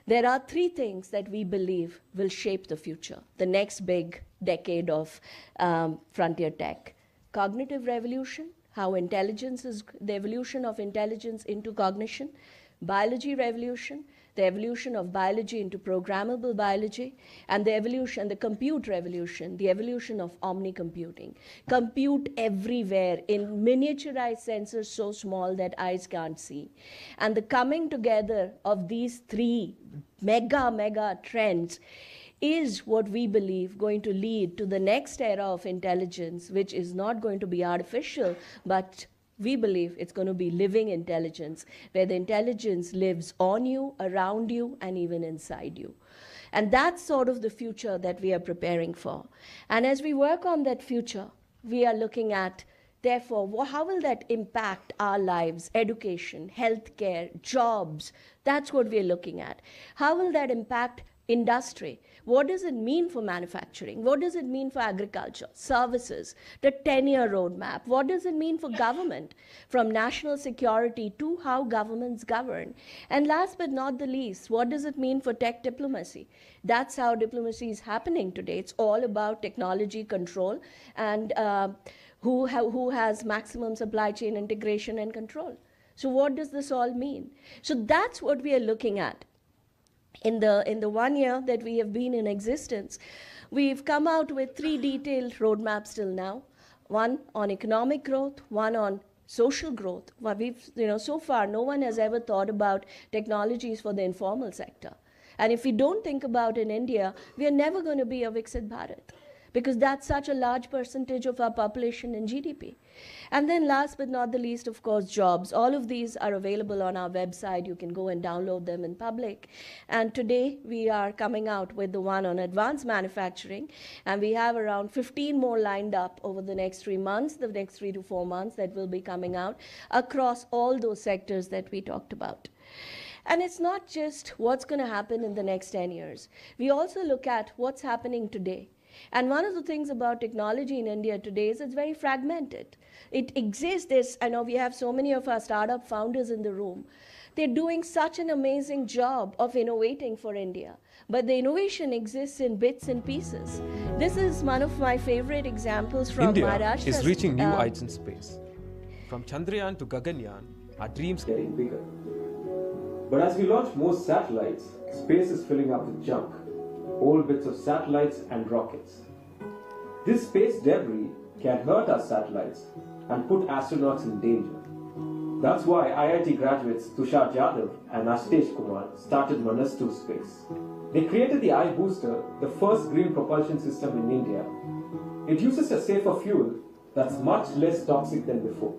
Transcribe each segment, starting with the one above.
There are three things that we believe will shape the future, the next big decade of frontier tech. Cognitive revolution, how intelligence is, the evolution of intelligence into cognition. Biology revolution, the evolution of biology into programmable biology, and the compute revolution, the evolution of omni-computing. Compute everywhere in miniaturized sensors so small that eyes can't see. And the coming together of these three mega trends is what we believe going to lead to the next era of intelligence, which is not going to be artificial, but we believe it's going to be living intelligence, where the intelligence lives on you, around you, and even inside you. And that's sort of the future that we are preparing for. And as we work on that future, we are looking at, therefore, how will that impact our lives, education, healthcare, jobs? That's what we're looking at. How will that impact industry? What does it mean for manufacturing? What does it mean for agriculture, services, the 10-year roadmap? What does it mean for government, from national security to how governments govern? And last but not the least, what does it mean for tech diplomacy? That's how diplomacy is happening today. It's all about technology control and who has maximum supply chain integration and control. So what does this all mean? So that's what we are looking at. In the 1 year that we have been in existence, we've come out with 3 detailed roadmaps till now. One on economic growth, one on social growth. Well, so far, no one has ever thought about technologies for the informal sector. And if we don't think about in India, we are never going to be a Viksit Bharat, because that's such a large percentage of our population in GDP. And then last but not the least, of course, jobs. All of these are available on our website. You can go and download them in public. And today we are coming out with the one on advanced manufacturing. And we have around 15 more lined up over the next 3 months, the next 3 to 4 months that will be coming out across all those sectors that we talked about. And it's not just what's going to happen in the next 10 years. We also look at what's happening today. And one of the things about technology in India today is it's very fragmented. It exists. I know we have so many of our startup founders in the room. They're doing such an amazing job of innovating for India. But the innovation exists in bits and pieces. This is one of my favorite examples from Maharashtra. India is reaching new heights in space. From Chandrayaan to Gaganyaan, our dreams getting bigger. But as we launch more satellites, space is filling up with junk. Old bits of satellites and rockets. This space debris can hurt our satellites and put astronauts in danger. That's why IIT graduates Tushar Jadhav and Ashish Kumar started Manas2 Space. They created the iBooster, the first green propulsion system in India. It uses a safer fuel that's much less toxic than before.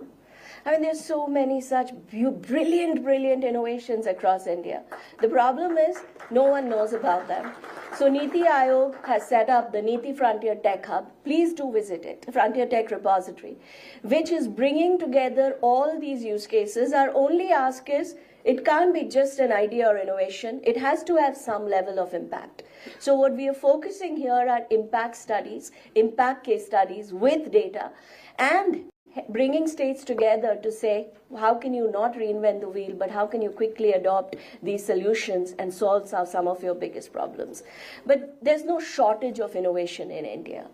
I mean, there's so many such brilliant innovations across India. The problem is no one knows about them. So Niti Aayog has set up the Niti Frontier Tech Hub. Please do visit it, Frontier Tech Repository, which is bringing together all these use cases. Our only ask is, it can't be just an idea or innovation. It has to have some level of impact. So what we are focusing here are impact studies, impact case studies with data, and bringing states together to say, how can you not reinvent the wheel, but how can you quickly adopt these solutions and solve some of your biggest problems? But there's no shortage of innovation in India.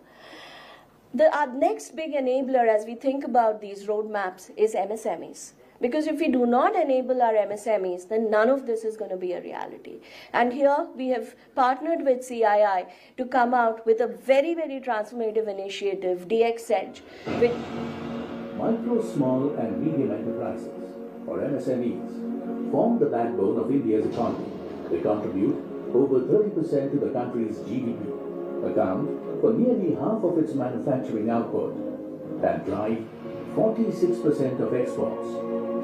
Our next big enabler as we think about these roadmaps is MSMEs. Because if we do not enable our MSMEs, then none of this is going to be a reality. And here we have partnered with CII to come out with a very transformative initiative, DX Edge. Micro, small and medium enterprises, or MSMEs, form the backbone of India's economy. They contribute over 30% to the country's GDP, account for nearly half of its manufacturing output, and drive 46% of exports.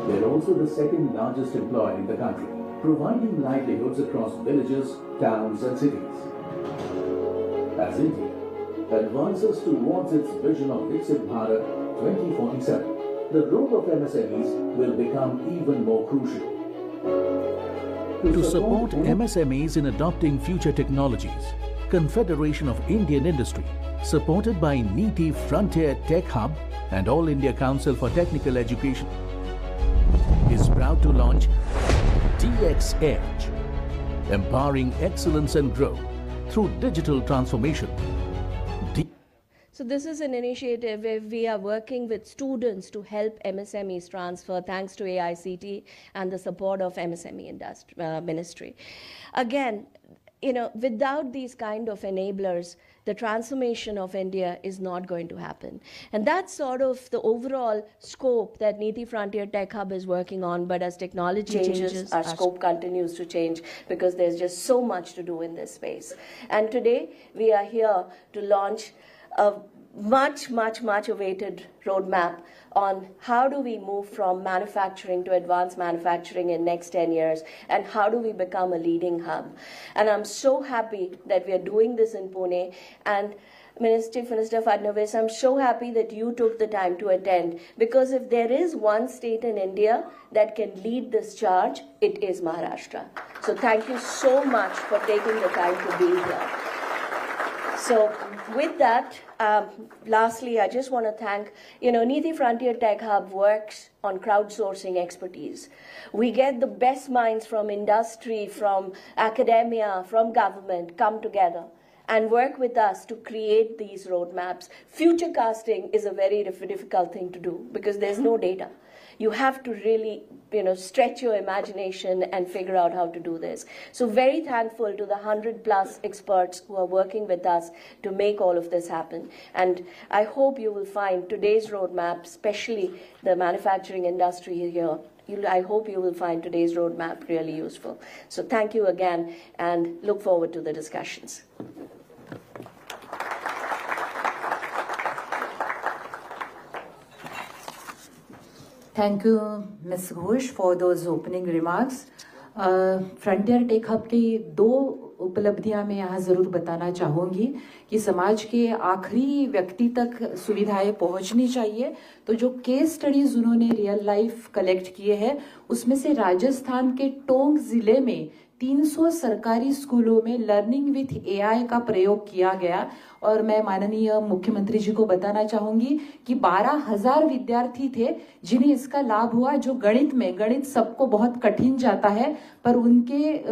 They're also the second largest employer in the country, providing livelihoods across villages, towns and cities. As India advances towards its vision of Viksit Bharat 2047, the role of MSMEs will become even more crucial. To support MSMEs in adopting future technologies, Confederation of Indian Industry, supported by NITI Frontier Tech Hub and All India Council for Technical Education, is proud to launch DX Edge, empowering excellence and growth through digital transformation. So this is an initiative where we are working with students to help MSMEs transfer, thanks to AICT and the support of MSME Ministry. Again, you know, without these kind of enablers, the transformation of India is not going to happen. And that's sort of the overall scope that Niti Frontier Tech Hub is working on. But as technology changes, our scope continues to change because there's just so much to do in this space. And today, we are here to launch a much awaited roadmap on how do we move from manufacturing to advanced manufacturing in next 10 years, and how do we become a leading hub. And I'm so happy that we are doing this in Pune. And Chief Minister Fadnavis, I'm so happy that you took the time to attend, because if there is one state in India that can lead this charge, it is Maharashtra. So thank you so much for taking the time to be here. So with that, lastly, I just want to thank, Niti Frontier Tech Hub works on crowdsourcing expertise. We get the best minds from industry, from academia, from government come together and work with us to create these roadmaps. Future casting is a very difficult thing to do because there's no data. You have to really, stretch your imagination and figure out how to do this. So very thankful to the 100+ experts who are working with us to make all of this happen. And I hope you will find today's roadmap, especially the manufacturing industry here, I hope you will find today's roadmap really useful. So thank you again, and look forward to the discussions. Thank you, Ms. Ghosh, for those opening remarks. Frontier tech hub की 2 उपलब्धियां मैं यहाँ ज़रूर बताना चाहूँगी कि समाज के आखिरी व्यक्ति तक सुविधाएं पहुँचनी चाहिए। तो जो केस स्टडीज उन्होंने रियल लाइफ कलेक्ट किए हैं, उसमें से राजस्थान के टोंक जिले में 300 सरकारी स्कूलों में लर्निंग विथ एआई का प्रयोग किया गया। और मैं माननीय मुख्यमंत्री जी को बताना चाहूंगी कि 12,000 विद्यार्थी थे जिन्हें इसका लाभ हुआ, जो गणित सबको बहुत कठिन जाता है, पर उनके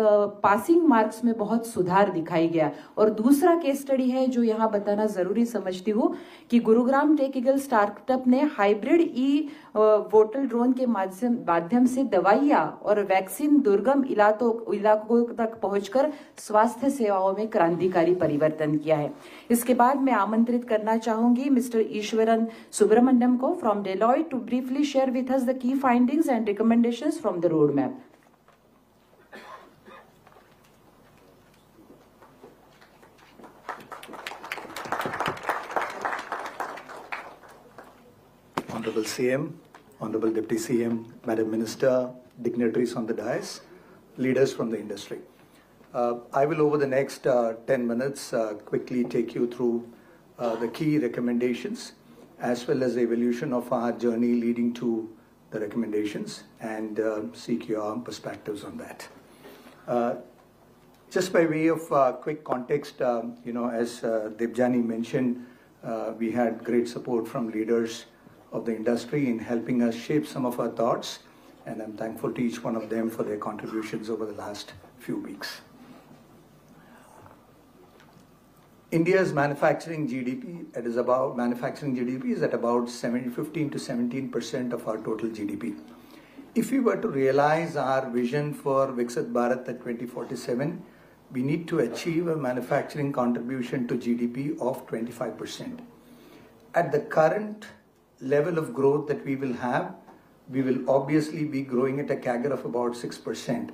पासिंग मार्क्स में बहुत सुधार दिखाई गया। और दूसरा केस स्टडी है जो यहाँ बताना जरूरी समझती हूँ कि गुरुग्राम टेक ईगल स्टार्टअप ने हाइब्रिड ई वोटल ड्रोन के माध्यम से दवाइयां और वैक्सीन दुर्गम इलाकों तक पहुंचकर स्वास्थ्य सेवाओं में क्रांतिकारी परिवर्तन किया है। इसके बाद मैं आमंत्रित करना चाहूंगी मिस्टर ईश्वरन सुब्रमण्यम को from Deloitte to briefly share with us the key findings and recommendations from the road map. Honorable CM, Honorable Deputy CM, Madam Minister, dignitaries on the dais, leaders from the industry. I will, over the next 10 minutes, quickly take you through the key recommendations as well as the evolution of our journey leading to the recommendations and seek your perspectives on that. Just by way of quick context, as Debjani mentioned, we had great support from leaders of the industry in helping us shape some of our thoughts, and I'm thankful to each one of them for their contributions over the last few weeks. India's manufacturing GDP is about 15 to 17% of our total GDP. If we were to realize our vision for Viksit Bharat at 2047, we need to achieve a manufacturing contribution to GDP of 25%. At the current level of growth that we will have, we will obviously be growing at a CAGR of about 6%.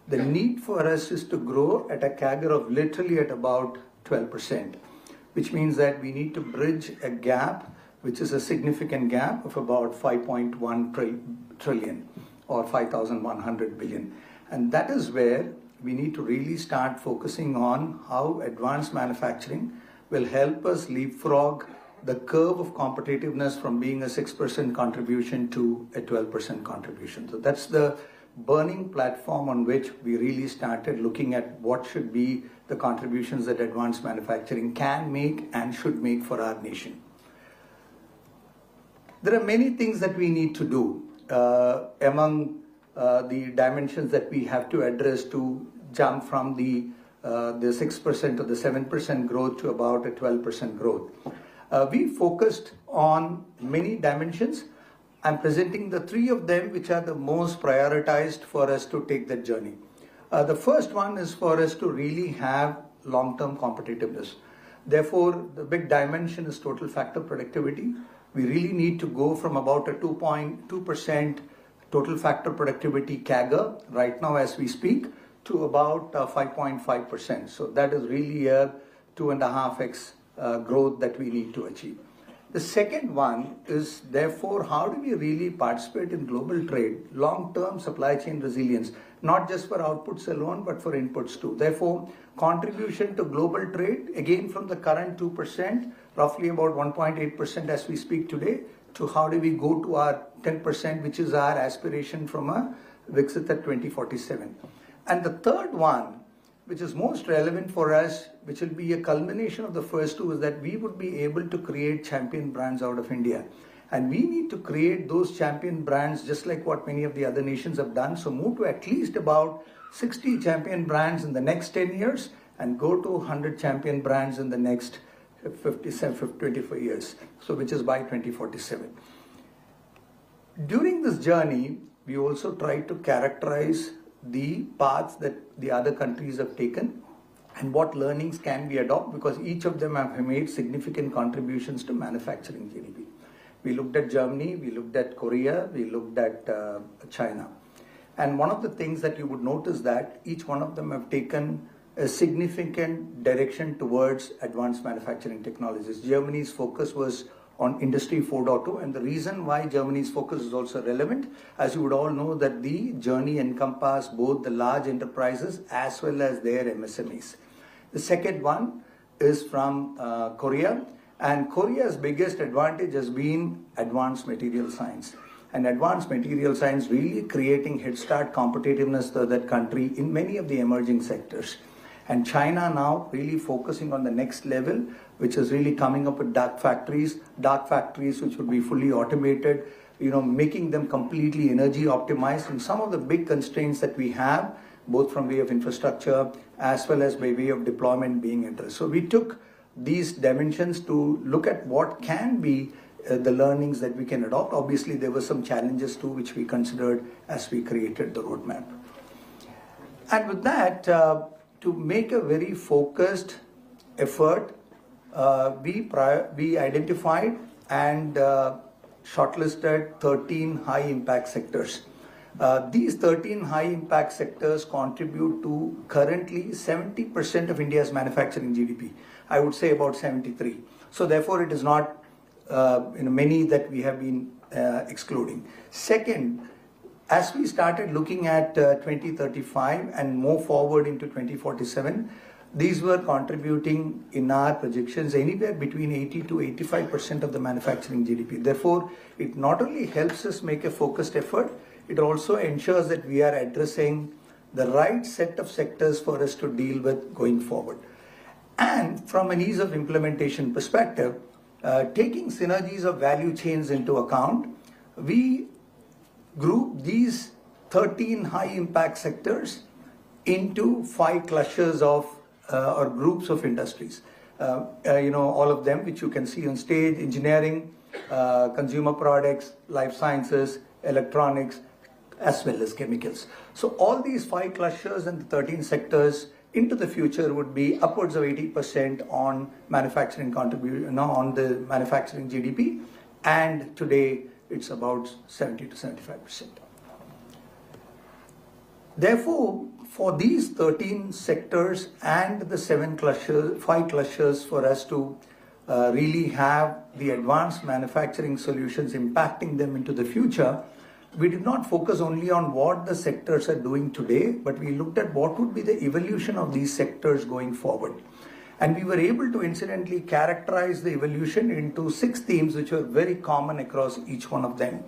The need for us is to grow at a CAGR of literally at about 12%, which means that we need to bridge a gap, which is a significant gap of about 5.1 trillion or 5,100 billion. And that is where we need to really start focusing on how advanced manufacturing will help us leapfrog the curve of competitiveness from being a 6% contribution to a 12% contribution. So that's the burning platform on which we really started looking at what should be the contributions that advanced manufacturing can make and should make for our nation. There are many things that we need to do among the dimensions that we have to address to jump from the 6% or the 7% growth to about a 12% growth. We focused on many dimensions. I'm presenting the three of them which are the most prioritized for us to take that journey. The first one is for us to really have long-term competitiveness. Therefore, the big dimension is total factor productivity. We really need to go from about a 2.2% total factor productivity CAGR right now as we speak to about 5.5%. So that is really a 2.5x growth that we need to achieve. The second one is, therefore, how do we really participate in global trade, long-term supply chain resilience, not just for outputs alone, but for inputs too. Therefore, contribution to global trade, again from the current 2%, roughly about 1.8% as we speak today, to how do we go to our 10%, which is our aspiration from a Viksit at 2047. And the third one, which is most relevant for us, which will be a culmination of the first two, is that we would be able to create champion brands out of India. And we need to create those champion brands just like what many of the other nations have done. So move to at least about 60 champion brands in the next 10 years and go to 100 champion brands in the next 24 years, so which is by 2047. During this journey, we also tried to characterize the paths that the other countries have taken and what learnings can we adopt, because each of them have made significant contributions to manufacturing GDP. We looked at Germany, we looked at Korea, we looked at China. And one of the things that you would notice that each one of them have taken a significant direction towards advanced manufacturing technologies. Germany's focus was on Industry 4.0, and the reason why Germany's focus is also relevant, as you would all know, that the journey encompassed both the large enterprises as well as their MSMEs. The second one is from Korea, and Korea's biggest advantage has been advanced material science. And advanced material science really creating head start competitiveness to that country in many of the emerging sectors. And China now really focusing on the next level, which is really coming up with dark factories which would be fully automated, making them completely energy optimized. And some of the big constraints that we have, both from way of infrastructure as well as by way of deployment being addressed. So we took these dimensions to look at what can be the learnings that we can adopt. Obviously, there were some challenges too, which we considered as we created the roadmap. And with that, to make a very focused effort, we identified and shortlisted 13 high impact sectors. These 13 high impact sectors contribute to currently 70% of India's manufacturing GDP. I would say about 73. So therefore it is not many that we have been excluding. Second, as we started looking at 2035 and move forward into 2047, these were contributing in our projections anywhere between 80 to 85% of the manufacturing GDP. Therefore, it not only helps us make a focused effort, it also ensures that we are addressing the right set of sectors for us to deal with going forward. And from an ease of implementation perspective, taking synergies of value chains into account, we group these 13 high impact sectors into 5 clusters of or groups of industries. All of them which you can see on stage: engineering, consumer products, life sciences, electronics, as well as chemicals. So all these 5 clusters and the 13 sectors into the future would be upwards of 80% on manufacturing contribution, on the manufacturing GDP, and today it's about 70 to 75%. Therefore, for these 13 sectors and the 5 clusters for us to really have the advanced manufacturing solutions impacting them into the future, we did not focus only on what the sectors are doing today, but we looked at what would be the evolution of these sectors going forward. And we were able to incidentally characterize the evolution into 6 themes which were very common across each one of them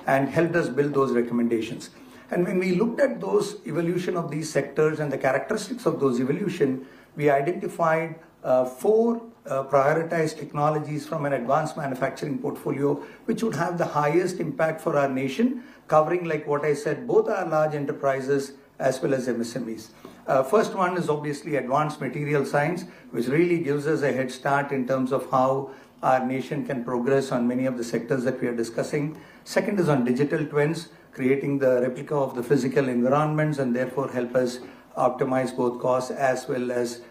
and helped us build those recommendations. And when we looked at those evolution of these sectors and the characteristics of those evolution, we identified 4 prioritized technologies from an advanced manufacturing portfolio which would have the highest impact for our nation, covering, like what I said, both our large enterprises as well as MSMEs. First one is obviously advanced material science, which really gives us a head start in terms of how our nation can progress on many of the sectors that we are discussing. Second is on digital twins, creating the replica of the physical environments and therefore help us optimize both costs as well as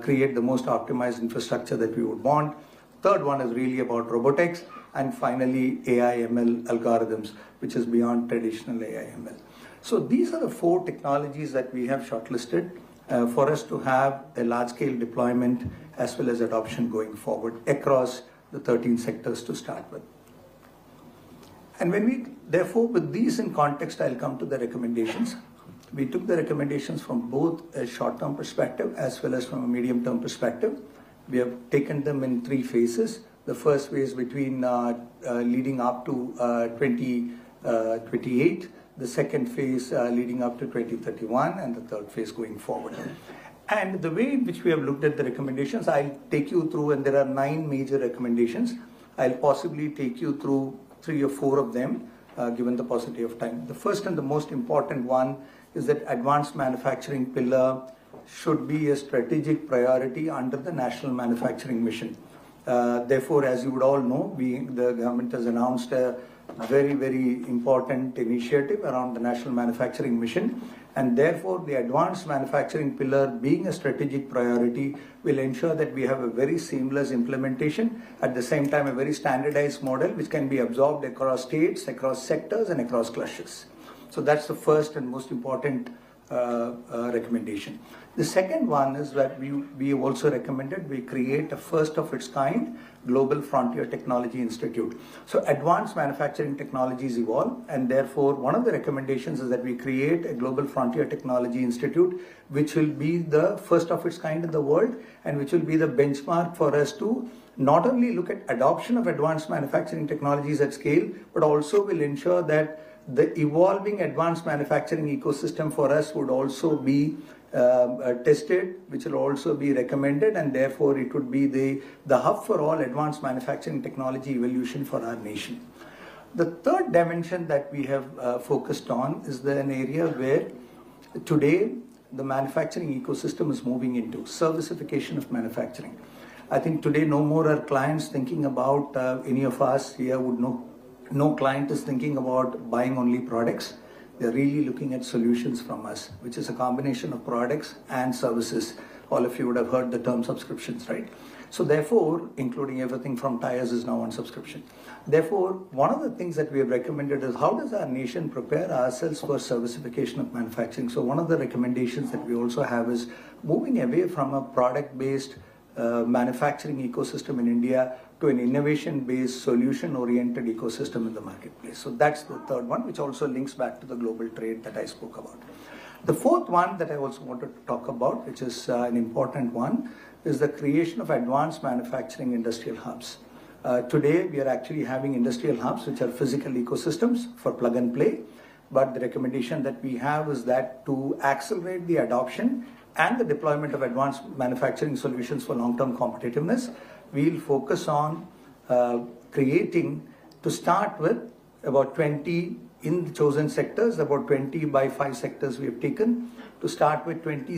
create the most optimized infrastructure that we would want. Third one is really about robotics, and finally AI ML algorithms, which is beyond traditional AI ML. So these are the 4 technologies that we have shortlisted for us to have a large-scale deployment as well as adoption going forward across the 13 sectors to start with. And when we, therefore, with these in context, I'll come to the recommendations. We took the recommendations from both a short-term perspective as well as from a medium-term perspective. We have taken them in 3 phases. The first phase between leading up to 2028, the second phase leading up to 2031, and the third phase going forward. And the way in which we have looked at the recommendations, I'll take you through, and there are 9 major recommendations. I'll possibly take you through 3 or 4 of them, given the paucity of time. The first and the most important one is that advanced manufacturing pillar should be a strategic priority under the National Manufacturing Mission. Therefore, as you would all know, the government has announced a very, very important initiative around the National Manufacturing Mission, and therefore the advanced manufacturing pillar being a strategic priority will ensure that we have a very seamless implementation, at the same time a very standardized model which can be absorbed across states, across sectors and across clusters. So that's the first and most important recommendation. The second one is that we also recommended we create a first of its kind Global Frontier Technology Institute. So advanced manufacturing technologies evolve, and therefore one of the recommendations is that we create a Global Frontier Technology Institute, which will be the first of its kind in the world and which will be the benchmark for us to not only look at adoption of advanced manufacturing technologies at scale, but also will ensure that the evolving advanced manufacturing ecosystem for us would also be tested, which will also be recommended, and therefore it would be the hub for all advanced manufacturing technology evolution for our nation. The third dimension that we have focused on is an area where today the manufacturing ecosystem is moving into servicification of manufacturing. I think today no more are clients thinking about, any of us here would know, no client is thinking about buying only products. They're really looking at solutions from us, which is a combination of products and services. All of you would have heard the term subscriptions, right? So therefore, including everything from tires is now on subscription. Therefore, one of the things that we have recommended is how does our nation prepare ourselves for servicification of manufacturing? So one of the recommendations that we also have is moving away from a product-based manufacturing ecosystem in India to an innovation-based, solution-oriented ecosystem in the marketplace. So that's the third one, which also links back to the global trade that I spoke about. The fourth one that I also wanted to talk about, which is an important one, is the creation of advanced manufacturing industrial hubs. Today, we are actually having industrial hubs, which are physical ecosystems for plug and play. But the recommendation that we have is that to accelerate the adoption and the deployment of advanced manufacturing solutions for long-term competitiveness, we'll focus on creating, to start with, about 20 in the chosen sectors, about 20 by 5 sectors we have taken, to start with 20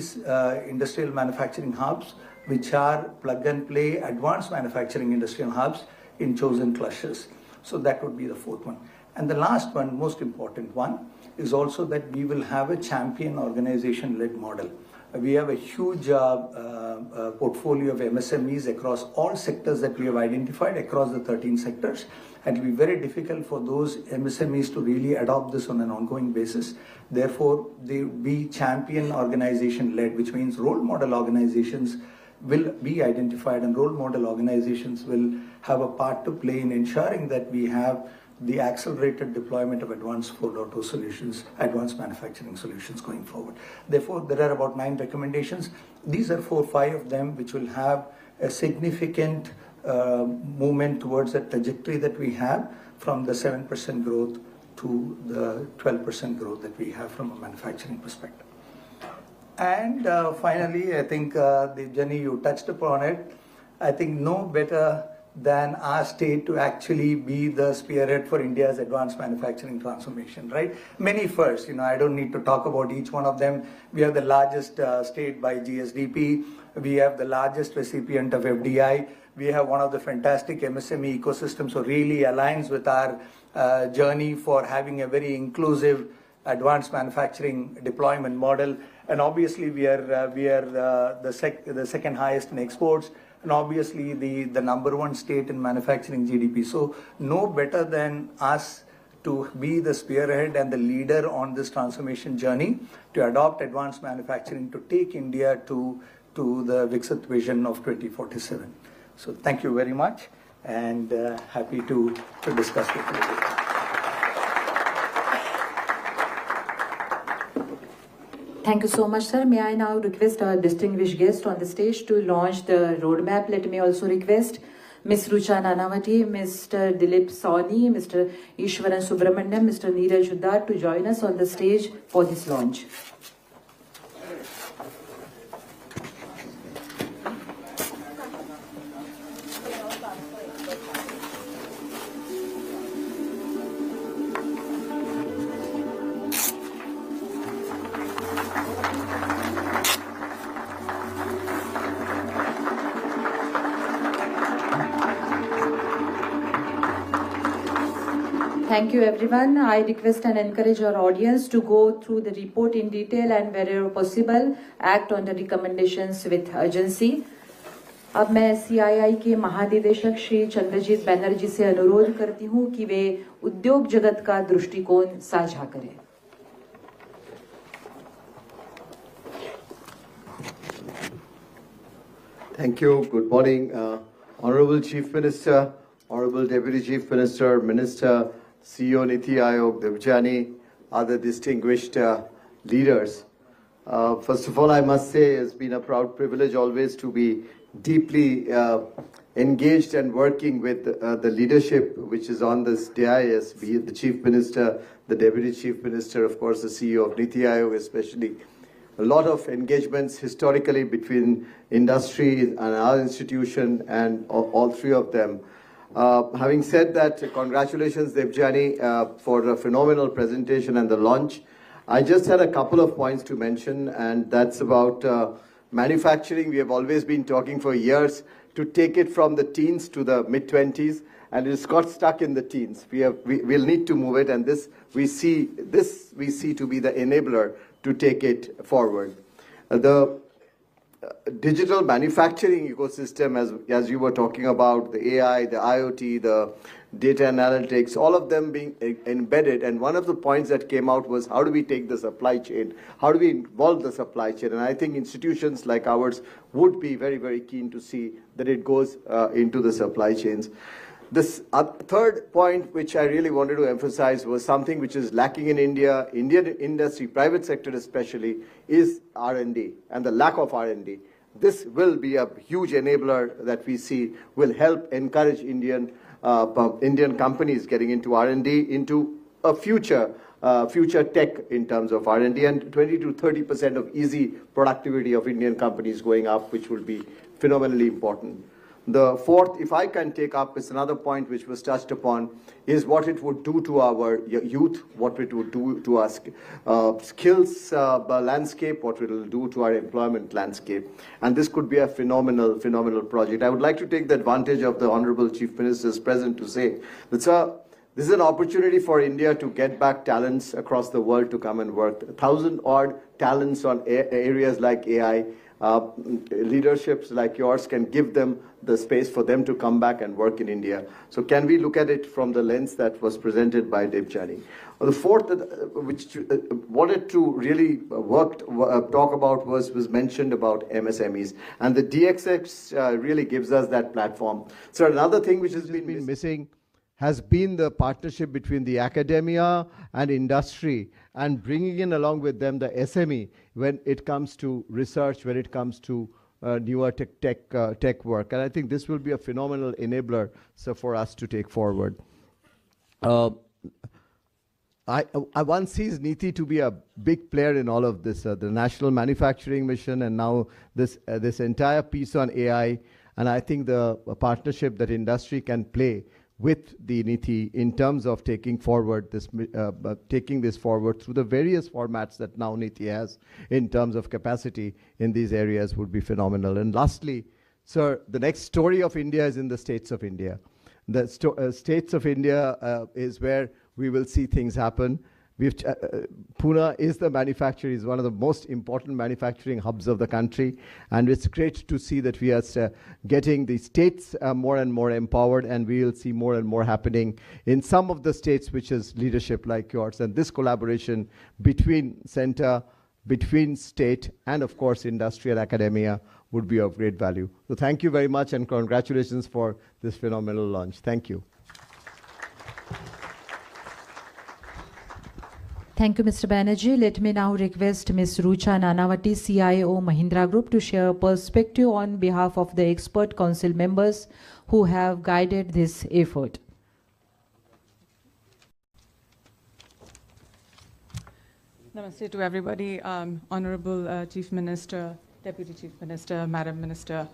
industrial manufacturing hubs, which are plug and play advanced manufacturing industrial hubs in chosen clusters. So that would be the fourth one. And the last one, most important one, is also that we will have a champion organization-led model. We have a huge portfolio of MSMEs across all sectors that we have identified across the 13 sectors. And it will be very difficult for those MSMEs to really adopt this on an ongoing basis. Therefore, they will be champion organization-led, which means role model organizations will be identified, and role model organizations will have a part to play in ensuring that we have the accelerated deployment of advanced 4.0 solutions, advanced manufacturing solutions going forward. Therefore, there are about 9 recommendations. These are 4 or 5 of them which will have a significant movement towards the trajectory that we have from the 7% growth to the 12% growth that we have from a manufacturing perspective. And finally, I think, Jenny, you touched upon it. I think no better than our state to actually be the spearhead for India's advanced manufacturing transformation, right? Many firsts, I don't need to talk about each one of them. We are the largest state by GSDP. We have the largest recipient of FDI. We have one of the fantastic MSME ecosystems, so really aligns with our journey for having a very inclusive advanced manufacturing deployment model. And obviously we are the second highest in exports, and obviously the number one state in manufacturing GDP. So no better than us to be the spearhead and the leader on this transformation journey to adopt advanced manufacturing to take India to the Viksit vision of 2047. So thank you very much, and happy to discuss with you. Thank you so much, sir. May I now request our distinguished guest on the stage to launch the roadmap. Let me also request Ms. Rucha Nanavati, Mr. Dilip Sawhney, Mr. Ishwaran Subramaniam, Mr. Neeraj Uddar to join us on the stage for this launch. Thank you, everyone. I request and encourage our audience to go through the report in detail and wherever possible, act on the recommendations with urgency. अब मैं CII के महानिदेशक श्री चंद्रजीत बैनर्जी से अनुरोध करती हूँ कि वे उद्योग जगत का दृष्टिकोण साझा करें. Thank you. Good morning, Honorable Chief Minister, Honorable Deputy Chief Minister, Minister, CEO Niti Aayog, Devjani, other distinguished leaders. First of all, I must say it's been a proud privilege always to be deeply engaged and working with the leadership which is on this dais, be it the Chief Minister, the Deputy Chief Minister, of course the CEO of Niti Aayog especially. A lot of engagements historically between industry and our institution and all three of them. Having said that, congratulations Devjani for a phenomenal presentation and the launch. I just had a couple of points to mention, and that's about manufacturing. We have always been talking for years to take it from the teens to the mid-20s, and it's got stuck in the teens. We'll need to move it, and this we see to be the enabler to take it forward. The digital manufacturing ecosystem, as you were talking about, the AI, the IoT, the data analytics, all of them being embedded. And one of the points that came out was, how do we take the supply chain? How do we involve the supply chain? And I think institutions like ours would be very, very keen to see that it goes into the supply chains. This third point, which I really wanted to emphasize, was something which is lacking in India, Indian industry, private sector especially, is R&D and the lack of R&D. This will be a huge enabler that we see will help encourage Indian companies getting into R&D, into a future tech in terms of R&D, and 20 to 30% of easy productivity of Indian companies going up, which will be phenomenally important. The fourth, if I can take up, is another point which was touched upon, is what it would do to our youth, what it would do to our skills landscape, what it will do to our employment landscape. And this could be a phenomenal project. I would like to take the advantage of the Honorable Chief Minister's present to say that, this is an opportunity for India to get back talents across the world to come and work. 1,000-odd talents on areas like AI. Leaderships like yours can give them the space for them to come back and work in India. So can we look at it from the lens that was presented by Devjani? The fourth, which wanted to really talk about was mentioned about MSMEs. And the DXX really gives us that platform. So another thing which has been missing has been the partnership between the academia and industry, and bringing in along with them the SME when it comes to research, when it comes to newer tech work. And I think this will be a phenomenal enabler for us to take forward. I once sees Niti to be a big player in all of this, the National Manufacturing Mission, and now this entire piece on AI. And I think the partnership that industry can play with the NITI in terms of taking forward this, taking this forward through the various formats that now NITI has in terms of capacity in these areas would be phenomenal. And lastly, sir, the next story of India is in the states of India. The states of India is where we will see things happen. Pune is the manufacturer, is one of the most important manufacturing hubs of the country, and it's great to see that we are getting the states more and more empowered, and we will see more and more happening in some of the states which is leadership like yours. And this collaboration between center, between state, and of course industry and academia would be of great value. So thank you very much, and congratulations for this phenomenal launch. Thank you. Thank you, Mr. Banerjee. Let me now request Ms. Rucha Nanavati, CIO Mahindra Group, to share perspective on behalf of the expert council members who have guided this effort. Namaste to everybody. Honorable Chief Minister, Deputy Chief Minister, Madam Minister,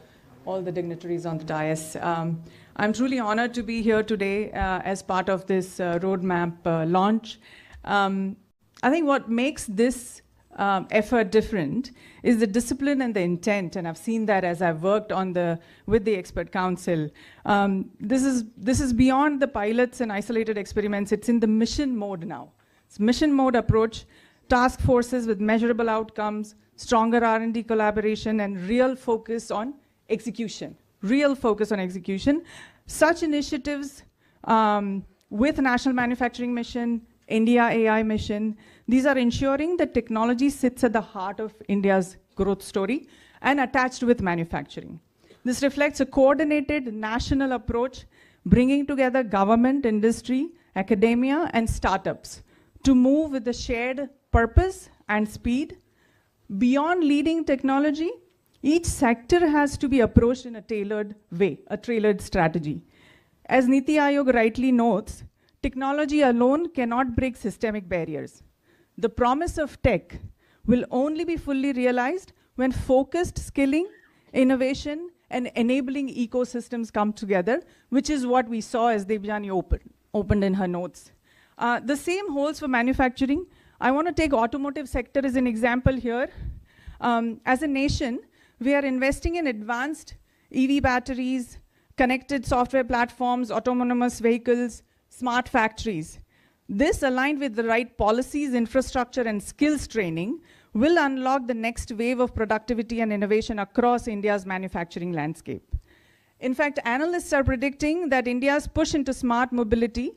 all the dignitaries on the dais. I'm truly honored to be here today as part of this roadmap launch. I think what makes this effort different is the discipline and the intent, and I've seen that as I've worked on with the expert council. This is beyond the pilots and isolated experiments. It's in the mission mode now. It's mission mode approach, task forces with measurable outcomes, stronger R&D collaboration, and real focus on execution. Real focus on execution. Such initiatives with National Manufacturing Mission, India AI Mission, these are ensuring that technology sits at the heart of India's growth story and attached with manufacturing. This reflects a coordinated national approach, bringing together government, industry, academia, and startups to move with a shared purpose and speed. Beyond leading technology, each sector has to be approached in a tailored way, a tailored strategy. As Niti Aayog rightly notes, technology alone cannot break systemic barriers. The promise of tech will only be fully realized when focused skilling, innovation, and enabling ecosystems come together, which is what we saw as Devjani opened in her notes. The same holds for manufacturing. I want to take automotive sector as an example here. As a nation, we are investing in advanced EV batteries, connected software platforms, autonomous vehicles, smart factories. This, aligned with the right policies, infrastructure, and skills training, will unlock the next wave of productivity and innovation across India's manufacturing landscape. In fact, analysts are predicting that India's push into smart mobility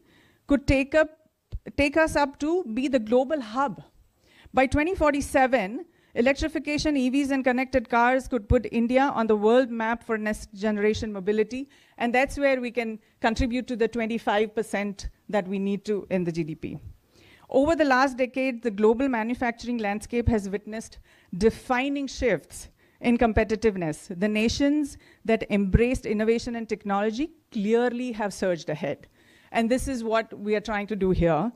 could take us up to be the global hub. By 2047, electrification, EVs, and connected cars could put India on the world map for next generation mobility, and that's where we can contribute to the 25% that we need to in the GDP. Over the last decade, the global manufacturing landscape has witnessed defining shifts in competitiveness. The nations that embraced innovation and technology clearly have surged ahead. And this is what we are trying to do here.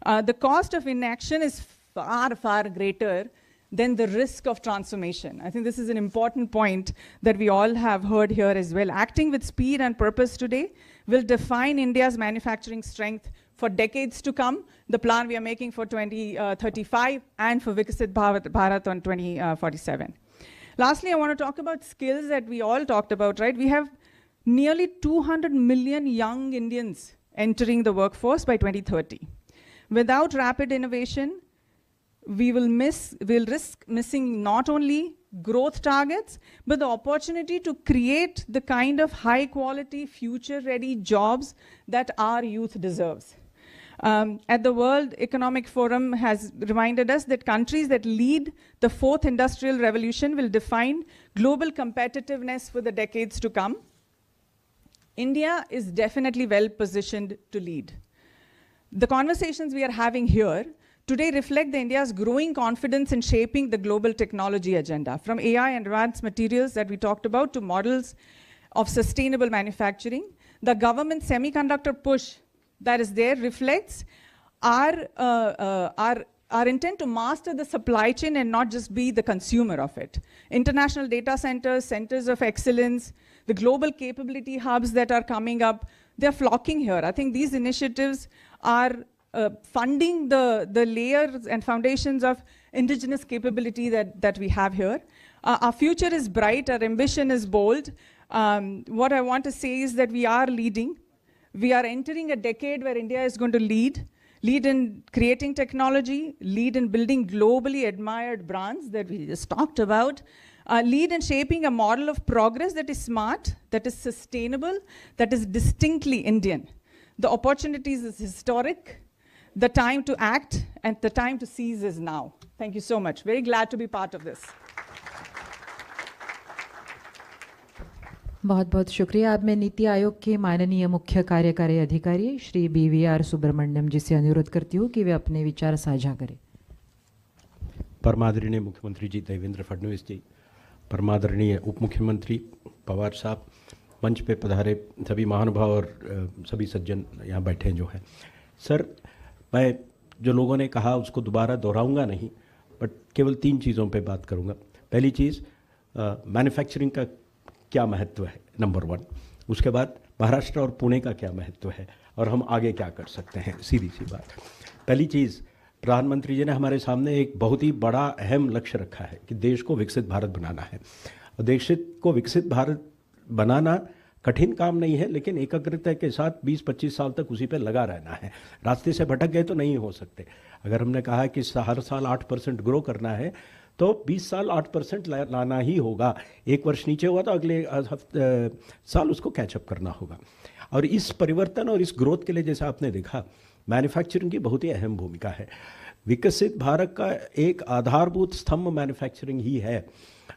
The cost of inaction is far, far greater than the risk of transformation. I think this is an important point that we all have heard here as well. Acting with speed and purpose today will define India's manufacturing strength for decades to come, the plan we are making for 2035 and for Viksit Bharat on 2047. Lastly, I want to talk about skills that we all talked about, right? We have nearly 200 million young Indians entering the workforce by 2030. Without rapid innovation, we'll risk missing not only growth targets, but the opportunity to create the kind of high quality, future ready jobs that our youth deserves. At the World Economic Forum has reminded us that countries that lead the fourth industrial revolution will define global competitiveness for the decades to come. India is definitely well positioned to lead. The conversations we are having here today reflect India's growing confidence in shaping the global technology agenda, from AI and advanced materials that we talked about to models of sustainable manufacturing. The government semiconductor push that is there reflects our our intent to master the supply chain and not just be the consumer of it. International data centers, centers of excellence, the global capability hubs that are coming up, they're flocking here. I think these initiatives are funding the layers and foundations of indigenous capability that we have here. Our future is bright, our ambition is bold. What I want to say is that we are leading. We are entering a decade where India is going to lead in creating technology, lead in building globally admired brands that we just talked about, lead in shaping a model of progress that is smart, that is sustainable, that is distinctly Indian. The opportunities is historic, the time to act and the time to seize is now. Thank you so much. Very glad to be part of this. बहुत बहुत शुक्रिया। अब मैं नीति आयोग के माननीय मुख्य कार्यकारी अधिकारी श्री BVR सुब्रमण्यम जी से अनुरोध करती हूँ कि वे अपने विचार साझा करें। परमादरणीय मुख्यमंत्री जी देवेंद्र फडणवीस जी, परमादरणीय उप मुख्यमंत्री पवार साहब, मंच पे पधारे सभी महानुभाव और सभी सज्जन यहाँ बैठे जो हैं। सर, मैं जो लोगों ने कहा उसको दोबारा दोहराऊंगा नहीं, बट केवल 3 चीज़ों पे बात करूंगा। पहली चीज़, मैन्युफैक्चरिंग का क्या महत्व है, नंबर 1। उसके बाद महाराष्ट्र और पुणे का क्या महत्व है और हम आगे क्या कर सकते हैं, सीधी सी बात। पहली चीज़, प्रधानमंत्री जी ने हमारे सामने एक बहुत ही बड़ा अहम लक्ष्य रखा है कि देश को विकसित भारत बनाना है। और देश को विकसित भारत बनाना कठिन काम नहीं है, लेकिन एकाग्रता के साथ 20-25 साल तक उसी पे लगा रहना है। रास्ते से भटक गए तो नहीं हो सकते। अगर हमने कहा कि हर साल 8% ग्रो करना है तो 20 साल 8% लाना ही होगा। 1 वर्ष नीचे हुआ तो अगले साल उसको कैचअप करना होगा। और इस परिवर्तन और इस ग्रोथ के लिए जैसा आपने देखा, मैन्युफैक्चरिंग की बहुत ही अहम भूमिका है। विकसित भारत का एक आधारभूत स्तंभ मैन्युफैक्चरिंग ही है।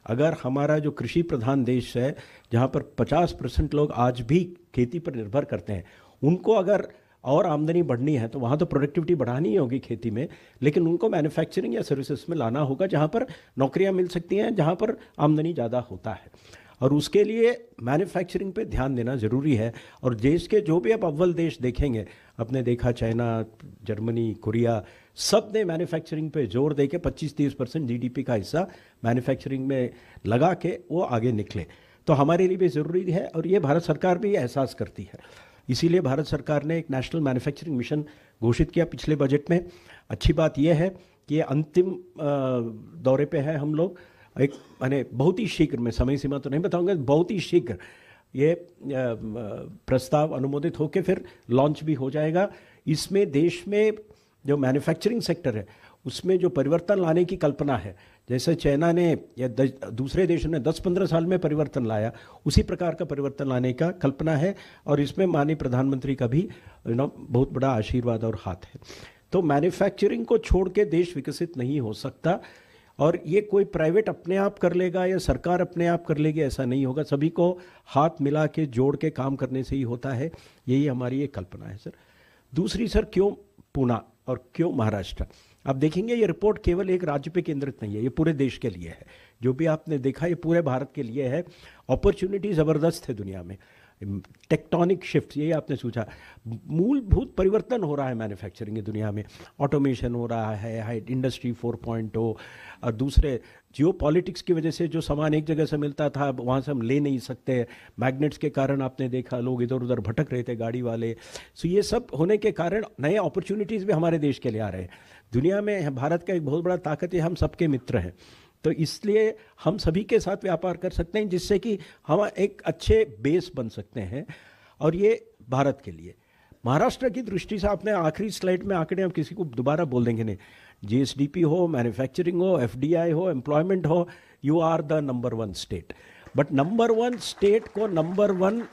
अगर हमारा जो कृषि प्रधान देश है, जहाँ पर 50% लोग आज भी खेती पर निर्भर करते हैं, उनको अगर और आमदनी बढ़नी है तो वहाँ तो प्रोडक्टिविटी बढ़ानी ही होगी खेती में, लेकिन उनको मैन्युफैक्चरिंग या सर्विसेज में लाना होगा जहाँ पर नौकरियाँ मिल सकती हैं, जहाँ पर आमदनी ज़्यादा होता है। और उसके लिए मैन्युफैक्चरिंग पे ध्यान देना ज़रूरी है। और देश के जो भी आप अव्वल देश देखेंगे, आपने देखा चाइना, जर्मनी, कोरिया, सब ने मैन्युफैक्चरिंग पे जोर दे के 25-30% GDP का हिस्सा मैन्युफैक्चरिंग में लगा के वो आगे निकले। तो हमारे लिए भी ज़रूरी है और ये भारत सरकार भी एहसास करती है। इसीलिए भारत सरकार ने एक नेशनल मैन्युफैक्चरिंग मिशन घोषित किया पिछले बजट में। अच्छी बात यह है कि ये अंतिम दौरे पे है हम लोग। एक मैंने बहुत ही शीघ्र, मैं समय सीमा तो नहीं बताऊंगा, बहुत ही शीघ्र ये प्रस्ताव अनुमोदित होकर फिर लॉन्च भी हो जाएगा। इसमें देश में जो मैन्युफैक्चरिंग सेक्टर है उसमें जो परिवर्तन लाने की कल्पना है, जैसे चाइना ने या दूसरे देशों ने 10-15 साल में परिवर्तन लाया, उसी प्रकार का परिवर्तन लाने का कल्पना है। और इसमें माननीय प्रधानमंत्री का भी बहुत बड़ा आशीर्वाद और हाथ है। तो मैन्युफैक्चरिंग को छोड़ के देश विकसित नहीं हो सकता। और ये कोई प्राइवेट अपने आप कर लेगा या सरकार अपने आप कर लेगी, ऐसा नहीं होगा। सभी को हाथ मिला के जोड़ के काम करने से ही होता है। यही हमारी एक कल्पना है सर। दूसरी सर, क्यों पुणे और क्यों महाराष्ट्र? आप देखेंगे ये रिपोर्ट केवल एक राज्य पे केंद्रित नहीं है, ये पूरे देश के लिए है। जो भी आपने देखा ये पूरे भारत के लिए है। अपॉर्चुनिटी ज़बरदस्त है दुनिया में। टेक्टोनिक शिफ्ट, यही आपने सोचा, मूलभूत परिवर्तन हो रहा है मैन्युफैक्चरिंग की दुनिया में। ऑटोमेशन हो रहा है, इंडस्ट्री 4.0, और दूसरे जियो पॉलिटिक्स की वजह से जो सामान एक जगह से मिलता था अब वहाँ से हम ले नहीं सकते। मैग्नेट्स के कारण आपने देखा लोग इधर उधर भटक रहे थे, गाड़ी वाले। सो ये सब होने के कारण नए अपॉर्चुनिटीज़ भी हमारे देश के लिए आ रहे हैं। दुनिया में भारत का एक बहुत बड़ा ताकत है, हम सबके मित्र हैं। तो इसलिए हम सभी के साथ व्यापार कर सकते हैं, जिससे कि हम एक अच्छे बेस बन सकते हैं। और ये भारत के लिए। महाराष्ट्र की दृष्टि से आपने आखिरी स्लाइड में आंकड़े हम किसी को दोबारा बोल देंगे नहीं। GSDP हो, मैन्युफैक्चरिंग हो, FDI हो, एम्प्लॉयमेंट हो, you are the number 1 state. But number 1 state को नंबर 1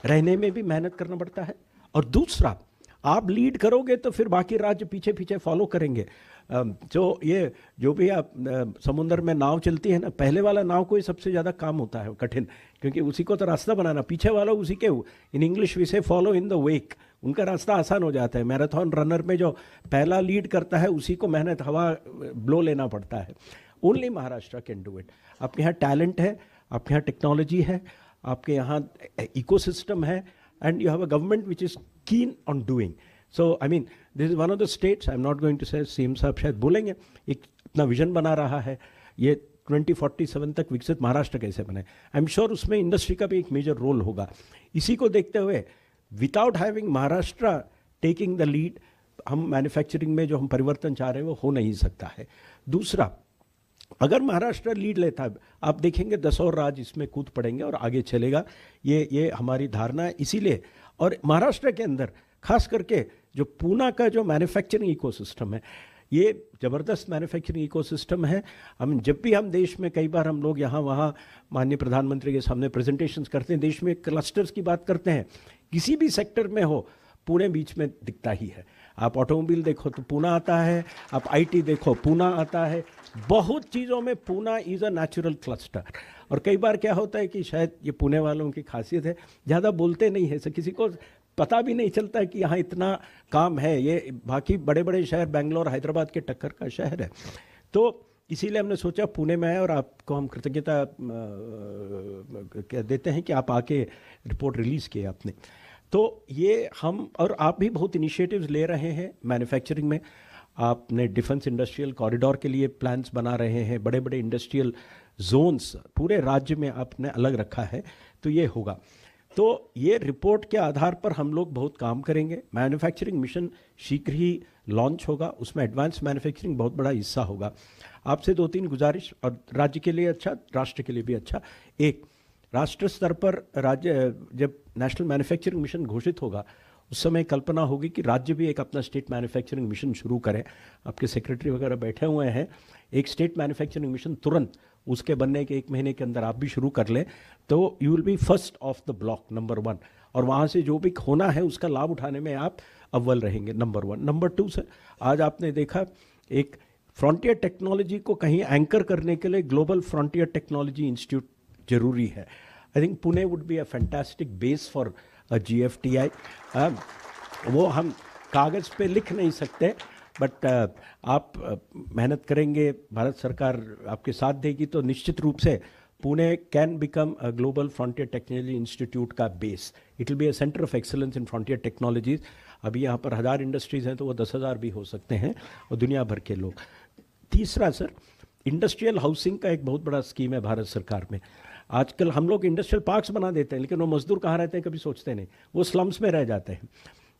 रहने में भी मेहनत करना पड़ता है। और दूसरा, आप लीड करोगे तो फिर बाकी राज्य पीछे पीछे फॉलो करेंगे। जो भी आप समुद्र में नाव चलती है ना, पहले वाला नाव को ही सबसे ज़्यादा काम होता है कठिन, क्योंकि उसी को तो रास्ता बनाना, पीछे वाला उसी के, इन इंग्लिश वी से फॉलो इन द वेक, उनका रास्ता आसान हो जाता है। मैराथन रनर में जो पहला लीड करता है उसी को मेहनत हवा ब्लो लेना पड़ता है। Only Maharashtra can do it. आपके यहाँ टैलेंट है, आपके यहाँ टेक्नोलॉजी है, आपके यहाँ इकोसिस्टम है, and you have a government which is keen on doing. So I mean this is one of the states, I am not going to say, CM साहब शायद बोलेंगे, एक अपना विजन बना रहा है, ये 2047 तक विकसित महाराष्ट्र कैसे बने। आई एम श्योर उसमें इंडस्ट्री का भी एक मेजर रोल होगा। इसी को देखते हुए without having Maharashtra taking the lead, हम मैन्युफैक्चरिंग में जो हम परिवर्तन चाह रहे हैं वो हो नहीं सकता है। दूसरा, अगर महाराष्ट्र लीड लेता है, आप देखेंगे 10 और राज्य इसमें कूद पड़ेंगे और आगे चलेगा, ये हमारी धारणा है। इसीलिए, और महाराष्ट्र के अंदर खास करके जो पूना का जो मैन्युफैक्चरिंग इकोसिस्टम है, ये ज़बरदस्त मैन्युफैक्चरिंग इकोसिस्टम है। हम जब भी हम देश में, कई बार हम लोग यहाँ वहाँ माननीय प्रधानमंत्री के सामने प्रेजेंटेशंस करते हैं, देश में क्लस्टर्स की बात करते हैं, किसी भी सेक्टर में हो पुणे बीच में दिखता ही है। आप ऑटोमोबाइल देखो तो पूना आता है, आप आईटी देखो पूना आता है, बहुत चीज़ों में Poona is a natural cluster. और कई बार क्या होता है कि शायद ये पुणे वालों की खासियत है, ज़्यादा बोलते नहीं है, तो किसी को पता भी नहीं चलता कि यहाँ इतना काम है। ये बाकी बड़े बड़े शहर बेंगलोर हैदराबाद के टक्कर का शहर है। तो इसीलिए हमने सोचा पुणे में आए और आपको हम कृतज्ञता देते हैं कि आप आके रिपोर्ट रिलीज़ किए आपने। तो ये हम और आप भी बहुत इनिशिएटिव्स ले रहे हैं मैन्युफैक्चरिंग में। आपने डिफेंस इंडस्ट्रियल कॉरिडोर के लिए प्लान्स बना रहे हैं, बड़े बड़े इंडस्ट्रियल जोन्स पूरे राज्य में आपने अलग रखा है, तो ये होगा। तो ये रिपोर्ट के आधार पर हम लोग बहुत काम करेंगे। मैन्युफैक्चरिंग मिशन शीघ्र ही लॉन्च होगा, उसमें एडवांस मैन्युफैक्चरिंग बहुत बड़ा हिस्सा होगा। आपसे 2-3 गुजारिश, और राज्य के लिए अच्छा, राष्ट्र के लिए भी अच्छा। एक, राष्ट्र स्तर पर राज्य जब नेशनल मैन्युफैक्चरिंग मिशन घोषित होगा, उस समय कल्पना होगी कि राज्य भी एक अपना स्टेट मैन्युफैक्चरिंग मिशन शुरू करें। आपके सेक्रेटरी वगैरह बैठे हुए हैं, एक स्टेट मैन्युफैक्चरिंग मिशन तुरंत उसके बनने के 1 महीने के अंदर आप भी शुरू कर लें, तो you will be first of the block, number 1। और वहाँ से जो भी होना है उसका लाभ उठाने में आप अव्वल रहेंगे, नंबर 1। नंबर 2 सर, आज आपने देखा एक फ्रंटियर टेक्नोलॉजी को कहीं एंकर करने के लिए ग्लोबल फ्रंटियर टेक्नोलॉजी इंस्टीट्यूट जरूरी है। I think Pune would be a fantastic base for GFTI। वो हम कागज़ पे लिख नहीं सकते, बट आप मेहनत करेंगे, भारत सरकार आपके साथ देगी, तो निश्चित रूप से Pune can become a global frontier technology institute का बेस। It will be a centre of excellence in frontier technologies. अभी यहाँ पर 1000 इंडस्ट्रीज़ हैं, तो वो 10,000 भी हो सकते हैं, और दुनिया भर के लोग। तीसरा सर, इंडस्ट्रियल हाउसिंग का एक बहुत बड़ा स्कीम है भारत सरकार में। आजकल हम लोग इंडस्ट्रियल पार्क्स बना देते हैं, लेकिन वो मजदूर कहाँ रहते हैं कभी सोचते नहीं, वो स्लम्स में रह जाते हैं।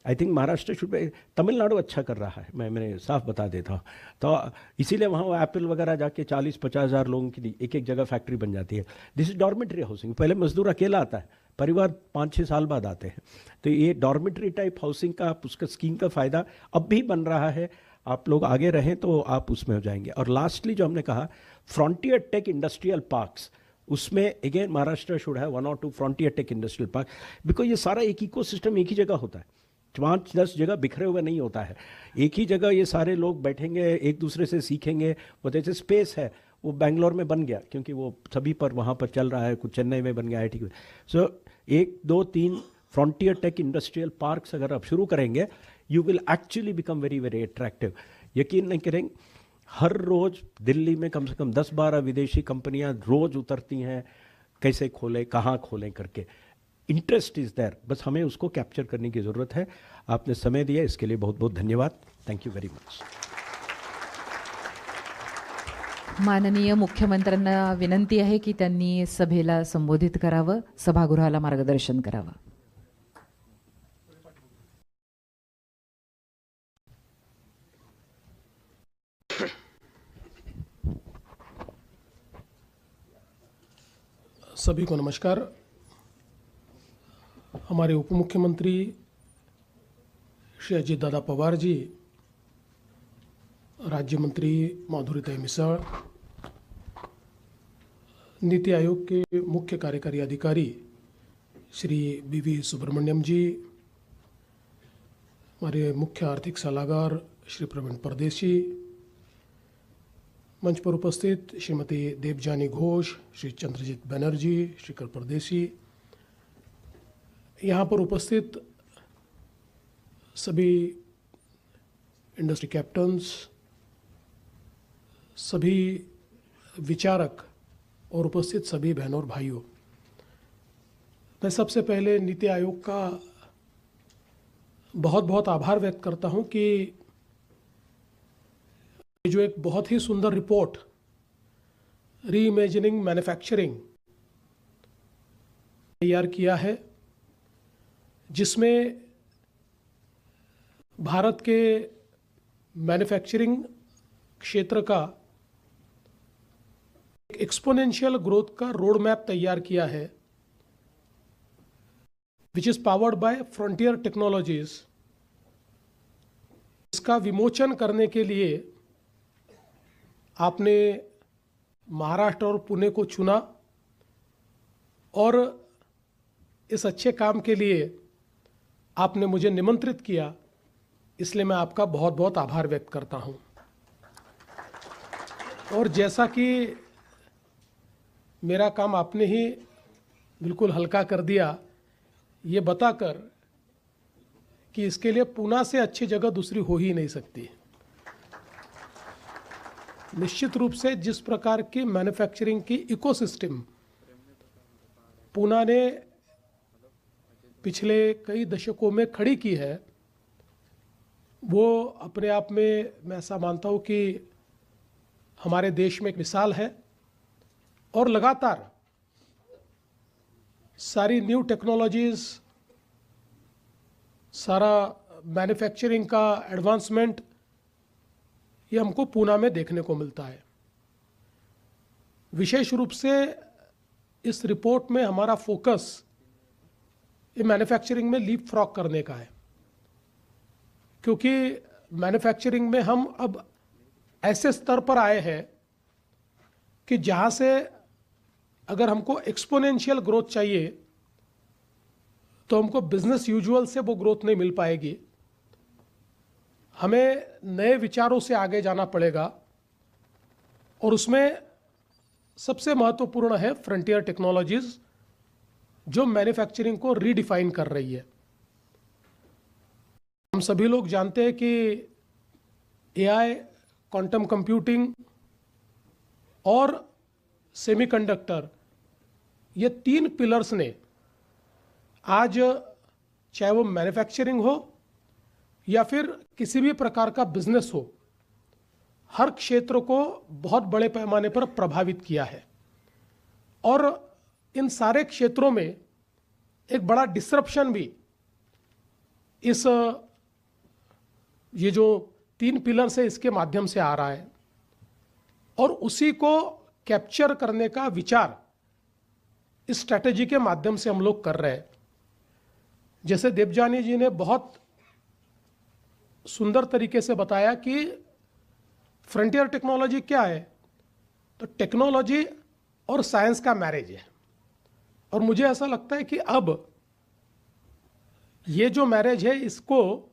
I think Maharashtra should be, Tamil Nadu अच्छा कर रहा है, मैंने साफ बता देता हूँ। तो इसीलिए वहाँ वो एप्पल वगैरह जाके 40-50 हज़ार लोगों की एक जगह फैक्ट्री बन जाती है। This is dormitory housing. पहले मजदूर अकेला आता है, परिवार 5-6 साल बाद आते हैं। तो ये डॉर्मेटरी टाइप हाउसिंग का उसका स्कीम का फ़ायदा अब भी बन रहा है। आप लोग आगे रहें तो आप उसमें हो जाएंगे। और लास्टली जो हमने कहा, फ्रंटियर टेक इंडस्ट्रियल पार्क्स, उसमें अगेन महाराष्ट्र शुड है 1 or 2 frontier tech industrial park, because ये सारा एक इकोसिस्टम एक ही जगह होता है, 5-10 जगह बिखरे हुए नहीं होता है। एक ही जगह ये सारे लोग बैठेंगे, एक दूसरे से सीखेंगे। वो जैसे स्पेस है, वो बेंगलोर में बन गया क्योंकि वो सभी पर वहाँ पर चल रहा है, कुछ चेन्नई में बन गया IT में। सो 1, 2, 3 फ्रंटियर टेक इंडस्ट्रियल पार्क्स अगर आप शुरू करेंगे, you will actually become very very attractive. यकीन नहीं करेंगे, हर रोज़ दिल्ली में कम से कम 10-12 विदेशी कंपनियां रोज़ उतरती हैं, कैसे खोलें, कहाँ खोलें करके। इंटरेस्ट इज़ देयर, बस हमें उसको कैप्चर करने की ज़रूरत है। आपने समय दिया, इसके लिए बहुत बहुत धन्यवाद। Thank you very much. माननीय मुख्यमंत्र्यांना विनंती आहे की त्यांनी सभेला संबोधित करावं, सभागृहाला मार्गदर्शन करावं। सभी को नमस्कार। हमारे उप मुख्यमंत्री श्री अजित दादा पवार जी, राज्य मंत्री माधुरीताई मिसाळ, नीति आयोग के मुख्य कार्यकारी अधिकारी श्री BV सुब्रमण्यम जी, हमारे मुख्य आर्थिक सलाहकार श्री प्रवीण परदेशी, मंच पर उपस्थित श्रीमती देवजानी घोष, श्री चंद्रजीत बनर्जी, श्रीकर परदेशी, यहाँ पर उपस्थित सभी इंडस्ट्री कैप्टन्स, सभी विचारक और उपस्थित सभी बहनों और भाइयों, मैं सबसे पहले नीति आयोग का बहुत बहुत आभार व्यक्त करता हूं कि जो एक बहुत ही सुंदर रिपोर्ट रीइमेजिनिंग मैन्युफैक्चरिंग तैयार किया है, जिसमें भारत के मैन्युफैक्चरिंग क्षेत्र का एक एक्सपोनेंशियल ग्रोथ का रोड मैप तैयार किया है, which is powered by frontier technologies. इसका विमोचन करने के लिए आपने महाराष्ट्र और पुणे को चुना और इस अच्छे काम के लिए आपने मुझे निमंत्रित किया, इसलिए मैं आपका बहुत बहुत आभार व्यक्त करता हूं। और जैसा कि मेरा काम आपने ही बिल्कुल हल्का कर दिया, ये बताकर कि इसके लिए पूना से अच्छी जगह दूसरी हो ही नहीं सकती। निश्चित रूप से जिस प्रकार की मैन्युफैक्चरिंग की इकोसिस्टम पूना ने पिछले कई दशकों में खड़ी की है, वो अपने आप में मैं ऐसा मानता हूँ कि हमारे देश में एक मिसाल है। और लगातार सारी न्यू टेक्नोलॉजीज, सारा मैन्युफैक्चरिंग का एडवांसमेंट, ये हमको पूना में देखने को मिलता है। विशेष रूप से इस रिपोर्ट में हमारा फोकस ये मैन्युफैक्चरिंग में लीप फ्रॉग करने का है, क्योंकि मैन्युफैक्चरिंग में हम अब ऐसे स्तर पर आए हैं कि जहाँ से अगर हमको एक्सपोनेंशियल ग्रोथ चाहिए तो हमको बिजनेस यूजुअल से वो ग्रोथ नहीं मिल पाएगी। हमें नए विचारों से आगे जाना पड़ेगा और उसमें सबसे महत्वपूर्ण है फ्रंटियर टेक्नोलॉजीज, जो मैन्युफैक्चरिंग को रीडिफाइन कर रही है। हम सभी लोग जानते हैं कि एआई, क्वांटम कंप्यूटिंग और सेमीकंडक्टर, ये 3 पिलर्स ने आज, चाहे वो मैन्युफैक्चरिंग हो या फिर किसी भी प्रकार का बिजनेस हो, हर क्षेत्र को बहुत बड़े पैमाने पर प्रभावित किया है। और इन सारे क्षेत्रों में एक बड़ा डिसरप्शन भी इस ये जो 3 पिलर्स है इसके माध्यम से आ रहा है, और उसी को कैप्चर करने का विचार इस स्ट्रैटेजी के माध्यम से हम लोग कर रहे हैं। जैसे देवजानी जी ने बहुत सुंदर तरीके से बताया कि फ्रंटियर टेक्नोलॉजी क्या है, तो टेक्नोलॉजी और साइंस का मैरिज है। और मुझे ऐसा लगता है कि अब ये जो मैरिज है, इसको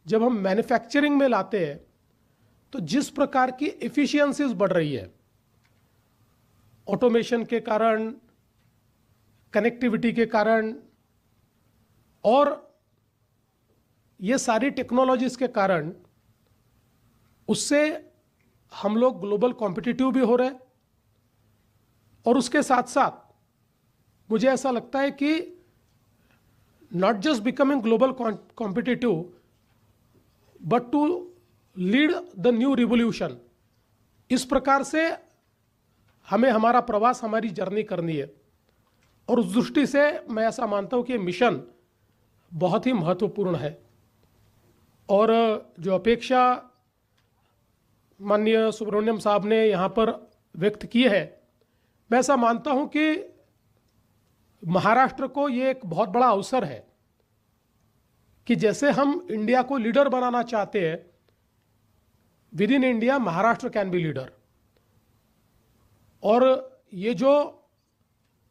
जब हम मैन्युफैक्चरिंग में लाते हैं तो जिस प्रकार की एफिशिएंसीज बढ़ रही है, ऑटोमेशन के कारण, कनेक्टिविटी के कारण और ये सारी टेक्नोलॉजीज के कारण, उससे हम लोग ग्लोबल कॉम्पिटिटिव भी हो रहे हैं। और उसके साथ साथ मुझे ऐसा लगता है कि not just becoming global competitive but to lead the new revolution, इस प्रकार से हमें हमारा प्रवास, हमारी जर्नी करनी है। और उस दृष्टि से मैं ऐसा मानता हूं कि मिशन बहुत ही महत्वपूर्ण है। और जो अपेक्षा माननीय सुब्रमण्यम साहब ने यहाँ पर व्यक्त की है, मैं ऐसा मानता हूं कि महाराष्ट्र को ये एक बहुत बड़ा अवसर है कि जैसे हम इंडिया को लीडर बनाना चाहते हैं, with in India Maharashtra can be leader. और ये जो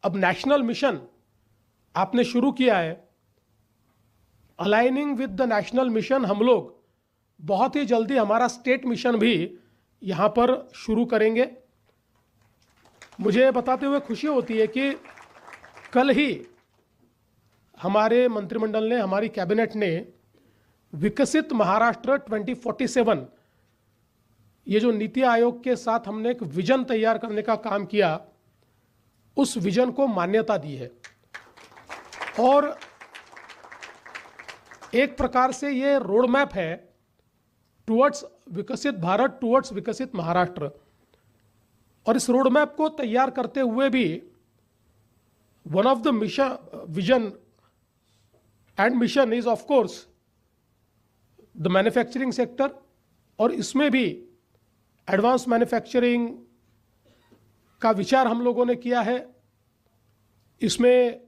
अब नेशनल मिशन आपने शुरू किया है, aligning with the national mission, हम लोग बहुत ही जल्दी हमारा स्टेट मिशन भी यहाँ पर शुरू करेंगे। मुझे बताते हुए खुशी होती है कि कल ही हमारे मंत्रिमंडल ने, हमारी कैबिनेट ने विकसित महाराष्ट्र 2047, ये जो नीति आयोग के साथ हमने एक विजन तैयार करने का काम किया, उस विजन को मान्यता दी है। और एक प्रकार से ये रोड मैप है टुवर्ड्स विकसित भारत, टुवर्ड्स विकसित महाराष्ट्र। और इस रोड मैप को तैयार करते हुए भी one of the vision and mission is of course the manufacturing sector, और इसमें भी एडवांस मैन्युफैक्चरिंग का विचार हम लोगों ने किया है। इसमें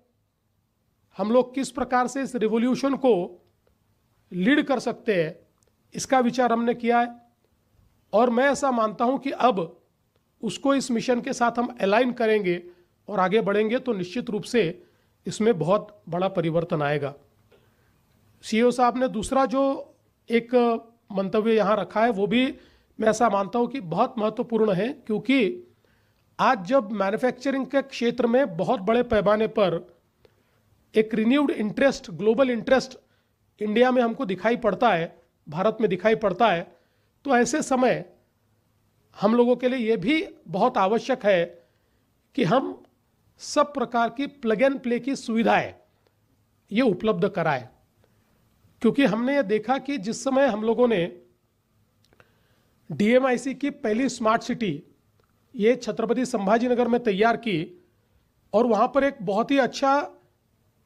हम लोग किस प्रकार से इस रिवॉल्यूशन को लीड कर सकते हैं, इसका विचार हमने किया है। और मैं ऐसा मानता हूं कि अब उसको इस मिशन के साथ हम अलाइन करेंगे और आगे बढ़ेंगे तो निश्चित रूप से इसमें बहुत बड़ा परिवर्तन आएगा। सीईओ साहब ने दूसरा जो एक मंतव्य यहाँ रखा है वो भी मैं ऐसा मानता हूँ कि बहुत महत्वपूर्ण है, क्योंकि आज जब मैन्युफैक्चरिंग के क्षेत्र में बहुत बड़े पैमाने पर एक renewed interest, global interest India में हमको दिखाई पड़ता है, भारत में दिखाई पड़ता है, तो ऐसे समय हम लोगों के लिए ये भी बहुत आवश्यक है कि हम सब प्रकार की प्लग एंड प्ले की सुविधाएं ये उपलब्ध कराएं। क्योंकि हमने ये देखा कि जिस समय हम लोगों ने डीएमआईसी की पहली स्मार्ट सिटी ये छत्रपति संभाजीनगर में तैयार की और वहाँ पर एक बहुत ही अच्छा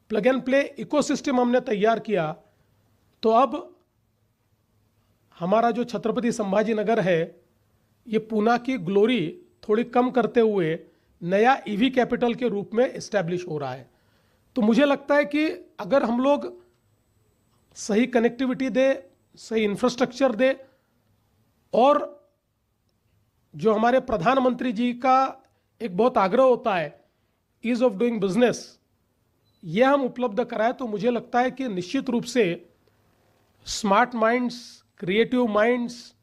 प्लग एंड प्ले इकोसिस्टम हमने तैयार किया, तो अब हमारा जो छत्रपति संभाजीनगर है ये पूना की ग्लोरी थोड़ी कम करते हुए नया ईवी कैपिटल के रूप में एस्टैब्लिश हो रहा है। तो मुझे लगता है कि अगर हम लोग सही कनेक्टिविटी दे, सही इंफ्रास्ट्रक्चर दे, और जो हमारे प्रधानमंत्री जी का एक बहुत आग्रह होता है ईज ऑफ डूइंग बिजनेस, ये हम उपलब्ध कराएं, तो मुझे लगता है कि निश्चित रूप से स्मार्ट माइंड्स, क्रिएटिव माइंड्स,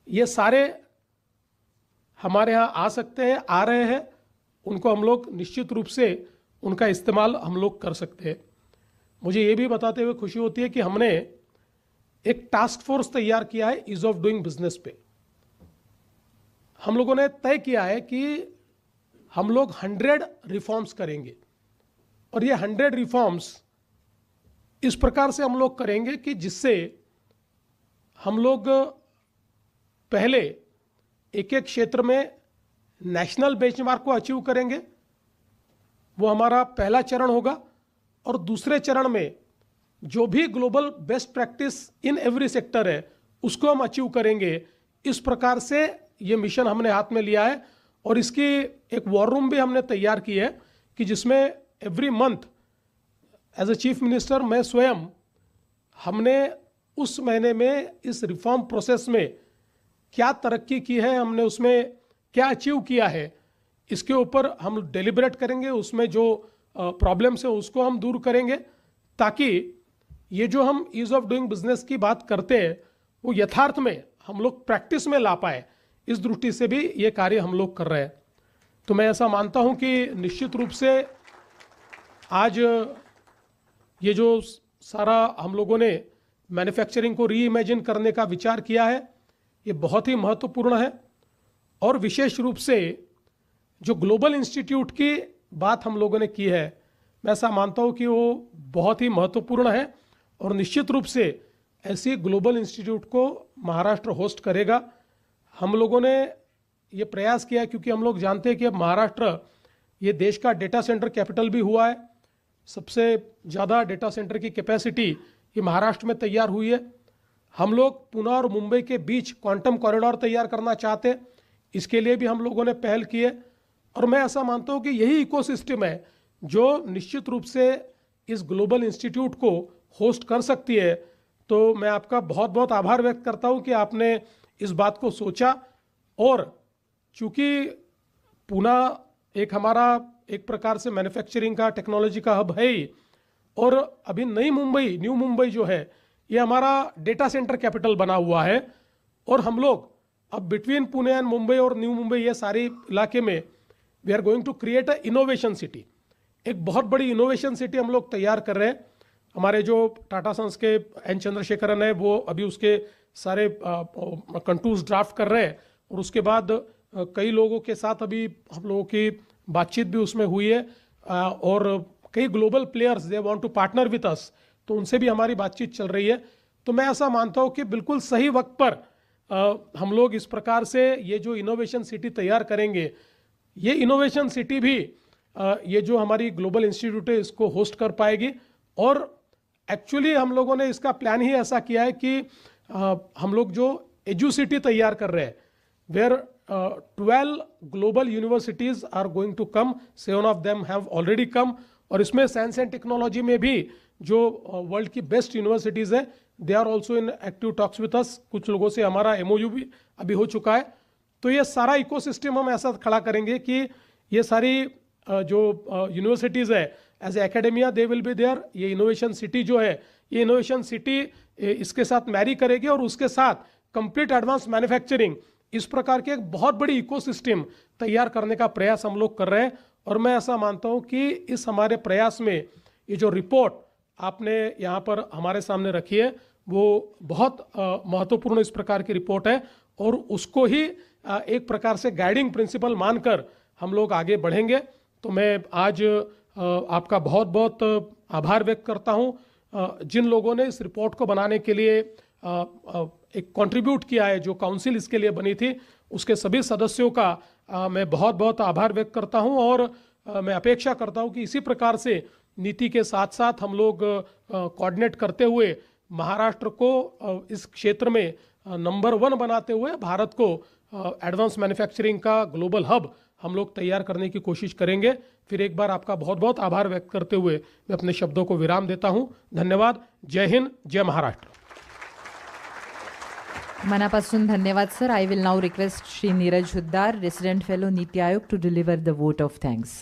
ये सारे हमारे यहाँ आ सकते हैं, आ रहे हैं। उनको हम लोग निश्चित रूप से उनका इस्तेमाल हम लोग कर सकते हैं। मुझे ये भी बताते हुए खुशी होती है कि हमने एक टास्क फोर्स तैयार किया है ईज ऑफ डूइंग बिजनेस पे। हम लोगों ने तय किया है कि हम लोग 100 रिफॉर्म्स करेंगे, और ये 100 रिफॉर्म्स इस प्रकार से हम लोग करेंगे कि जिससे हम लोग पहले एक एक क्षेत्र में नेशनल बेंचमार्क को अचीव करेंगे, वो हमारा पहला चरण होगा। और दूसरे चरण में जो भी global best practice in every sector है उसको हम अचीव करेंगे। इस प्रकार से ये मिशन हमने हाथ में लिया है, और इसकी एक वॉर रूम भी हमने तैयार की है कि जिसमें every month as a chief minister मैं स्वयं, हमने उस महीने में इस रिफॉर्म प्रोसेस में क्या तरक्की की है, हमने उसमें क्या अचीव किया है, इसके ऊपर हम डेलिब्रेट करेंगे। उसमें जो प्रॉब्लम्स है उसको हम दूर करेंगे, ताकि ये जो हम ईज ऑफ डूइंग बिजनेस की बात करते हैं वो यथार्थ में हम लोग प्रैक्टिस में ला पाए। इस दृष्टि से भी ये कार्य हम लोग कर रहे हैं। तो मैं ऐसा मानता हूँ कि निश्चित रूप से आज ये जो सारा हम लोगों ने मैन्युफैक्चरिंग को री इमेजिन करने का विचार किया है ये बहुत ही महत्वपूर्ण है। और विशेष रूप से जो ग्लोबल इंस्टीट्यूट की बात हम लोगों ने की है, मैं ऐसा मानता हूँ कि वो बहुत ही महत्वपूर्ण है, और निश्चित रूप से ऐसी ग्लोबल इंस्टीट्यूट को महाराष्ट्र होस्ट करेगा। हम लोगों ने ये प्रयास किया क्योंकि हम लोग जानते हैं कि अब महाराष्ट्र ये देश का डेटा सेंटर कैपिटल भी हुआ है। सबसे ज़्यादा डेटा सेंटर की कैपेसिटी ये महाराष्ट्र में तैयार हुई है। हम लोग पुणे और मुंबई के बीच क्वांटम कॉरिडोर तैयार करना चाहते हैं, इसके लिए भी हम लोगों ने पहल की है। और मैं ऐसा मानता हूँ कि यही इकोसिस्टम है जो निश्चित रूप से इस ग्लोबल इंस्टीट्यूट को होस्ट कर सकती है। तो मैं आपका बहुत बहुत आभार व्यक्त करता हूँ कि आपने इस बात को सोचा। और चूँकि पुणे एक हमारा एक प्रकार से मैन्युफैक्चरिंग का, टेक्नोलॉजी का हब है ही, और अभी न्यू मुंबई जो है ये हमारा डेटा सेंटर कैपिटल बना हुआ है। और हम लोग अब बिटवीन पुणे एंड मुंबई और न्यू मुंबई ये सारे इलाके में we are going to create a innovation city. एक बहुत बड़ी इनोवेशन सिटी हम लोग तैयार कर रहे हैं। हमारे जो टाटा सन्स के एन चंद्रशेखरन है वो अभी उसके सारे कंटूर्स ड्राफ्ट कर रहे हैं, और उसके बाद कई लोगों के साथ अभी हम लोगों की बातचीत भी उसमें हुई है, और कई global players they want to partner with us. तो उनसे भी हमारी बातचीत चल रही है। तो मैं ऐसा मानता हूँ कि बिल्कुल सही वक्त पर हम लोग इस प्रकार से ये जो इनोवेशन सिटी तैयार करेंगे, ये इनोवेशन सिटी भी ये जो हमारी ग्लोबल इंस्टीट्यूट है इसको होस्ट कर पाएगी। और एक्चुअली हम लोगों ने इसका प्लान ही ऐसा किया है कि हम लोग जो एजुसिटी तैयार कर रहे हैं, where 12 global universities are going to come, 7 of them have already come. और इसमें साइंस एंड टेक्नोलॉजी में भी जो वर्ल्ड की बेस्ट यूनिवर्सिटीज है, they are also in active talks with us. कुछ लोगों से हमारा MOU भी अभी हो चुका है। तो ये सारा इकोसिस्टम हम ऐसा खड़ा करेंगे कि ये सारी जो यूनिवर्सिटीज़ है as a academia they will be there. ये इनोवेशन सिटी जो है, ये इनोवेशन सिटी इसके साथ मैरी करेगी और उसके साथ कंप्लीट एडवांस मैन्युफैक्चरिंग, इस प्रकार के एक बहुत बड़ी इकोसिस्टम तैयार करने का प्रयास हम लोग कर रहे हैं। और मैं ऐसा मानता हूँ कि इस हमारे प्रयास में ये जो रिपोर्ट आपने यहाँ पर हमारे सामने रखी है वो बहुत महत्वपूर्ण इस प्रकार की रिपोर्ट है और उसको ही एक प्रकार से गाइडिंग प्रिंसिपल मानकर हम लोग आगे बढ़ेंगे। तो मैं आज आपका बहुत बहुत आभार व्यक्त करता हूँ जिन लोगों ने इस रिपोर्ट को बनाने के लिए एक कंट्रीब्यूट किया है, जो काउंसिल इसके लिए बनी थी, उसके सभी सदस्यों का मैं बहुत बहुत आभार व्यक्त करता हूँ। और मैं अपेक्षा करता हूँ कि इसी प्रकार से नीति के साथ साथ हम लोग कोऑर्डिनेट करते हुए महाराष्ट्र को इस क्षेत्र में नंबर 1 बनाते हुए भारत को एडवांस मैन्युफैक्चरिंग का ग्लोबल हब हम लोग तैयार करने की कोशिश करेंगे। फिर एक बार आपका बहुत बहुत आभार व्यक्त करते हुए मैं अपने शब्दों को विराम देता हूं। धन्यवाद। जय हिंद, जय महाराष्ट्र। मनापासून धन्यवाद sir. I will now request Shri Neeraj Huddar, Resident Fellow, Niti Aayog, to deliver the vote of thanks.